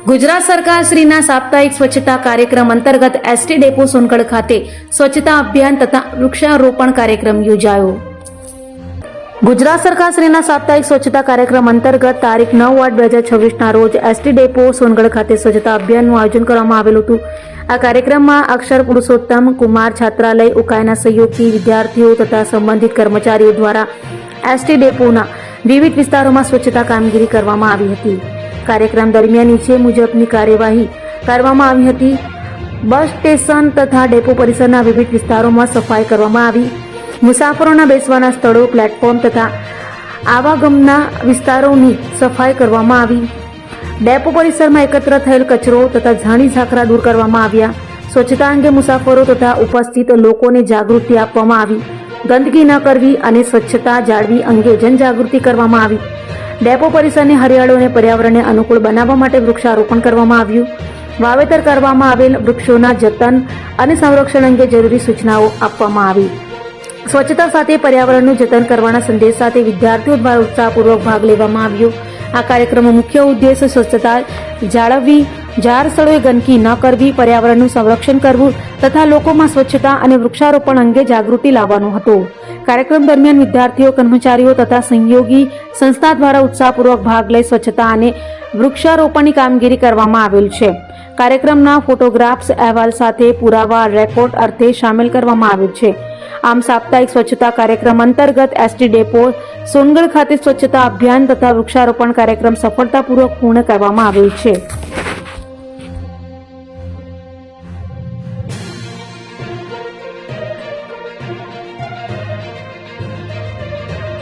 ગુજરાત સરકાર શ્રીના સાપ્તાહિક સ્વચ્છતા કાર્યક્રમ અંતર્ગત એસટી ડેપો સોનગઢ ખાતે સ્વચ્છતા અભિયાન તથા વૃક્ષારોપણ કાર્યક્રમ યોજાયો. ગુજરાત સરકાર શ્રીના સાપ્તાહિક સ્વચ્છતા કાર્યક્રમ અંતર્ગત તારીખ 9/8/2026 ના રોજ એસટી ડેપો સોનગઢ ખાતે સ્વચ્છતા અભિયાનનું આયોજન કરવામાં આવેલું હતું. આ કાર્યક્રમમાં અક્ષર પુરુષોત્તમ કુમાર છાત્રાલય ઉકાઈના સહયોગથી વિદ્યાર્થીઓ તથા સંબંધિત કર્મચારીઓ દ્વારા એસટી ડેપોના વિવિધ વિસ્તારોમાં સ્વચ્છતા કામગીરી કરવામાં આવી હતી. કાર્યક્રમ દરમિયાન નીચે મુજબની કાર્યવાહી કરવામાં આવી હતી. બસ સ્ટેશન તથા ડેપો પરિસરના વિવિધ વિસ્તારોમાં સફાઈ કરવામાં આવી. મુસાફરોના બેસવાના સ્થળો, પ્લેટફોર્મ તથા આવાગમના વિસ્તારોની સફાઈ કરવામાં આવી. ડેપો પરિસરમાં એકત્ર થયેલ કચરો તથા ઝાડી ઝાકરા દૂર કરવામાં આવ્યા. સ્વચ્છતા અંગે મુસાફરો તથા ઉપસ્થિત લોકોને જાગૃતિ આપવામાં આવી. ગંદકી ન કરવી અને સ્વચ્છતા જાળવી અંગે જનજાગૃતિ કરવામાં આવી. ડેપો પરિસરને હરિયાળો અને પર્યાવરણને અનુકૂળ બનાવવા માટે વૃક્ષારોપણ કરવામાં આવ્યું. વાવેતર કરવામાં આવેલ વૃક્ષોના જતન અને સંરક્ષણ અંગે જરૂરી સૂચનાઓ આપવામાં આવી. સ્વચ્છતા સાથે પર્યાવરણનું જતન કરવાના સંદેશ સાથે વિદ્યાર્થીઓ દ્વારા ઉત્સાહપૂર્વક ભાગ લેવામાં આવ્યો. આ કાર્યક્રમનો મુખ્ય ઉદ્દેશ સ્વચ્છતા જાળવવી, જાહેર સ્થળોએ ગંદકી ન કરવી, પર્યાવરણનું સંરક્ષણ કરવું તથા લોકોમાં સ્વચ્છતા અને વૃક્ષારોપણ અંગે જાગૃતિ લાવવાનો હતો. કાર્યક્રમ દરમિયાન વિદ્યાર્થીઓ, કર્મચારીઓ તથા સહયોગી સંસ્થા દ્વારા ઉત્સાહપૂર્વક ભાગ લઈ સ્વચ્છતા અને વૃક્ષારોપણની કામગીરી કરવામાં આવેલ છે. કાર્યક્રમના ફોટોગ્રાફ્સ અહેવાલ સાથે પુરાવા રેકોર્ડ અર્થે સામેલ કરવામાં આવેલ છે. આમ સાપ્તાહિક સ્વચ્છતા કાર્યક્રમ અંતર્ગત એસટી ડેપો સોનગઢ ખાતે સ્વચ્છતા અભિયાન તથા વૃક્ષારોપણ કાર્યક્રમ સફળતાપૂર્વક પૂર્ણ કરવામાં આવેલ છે.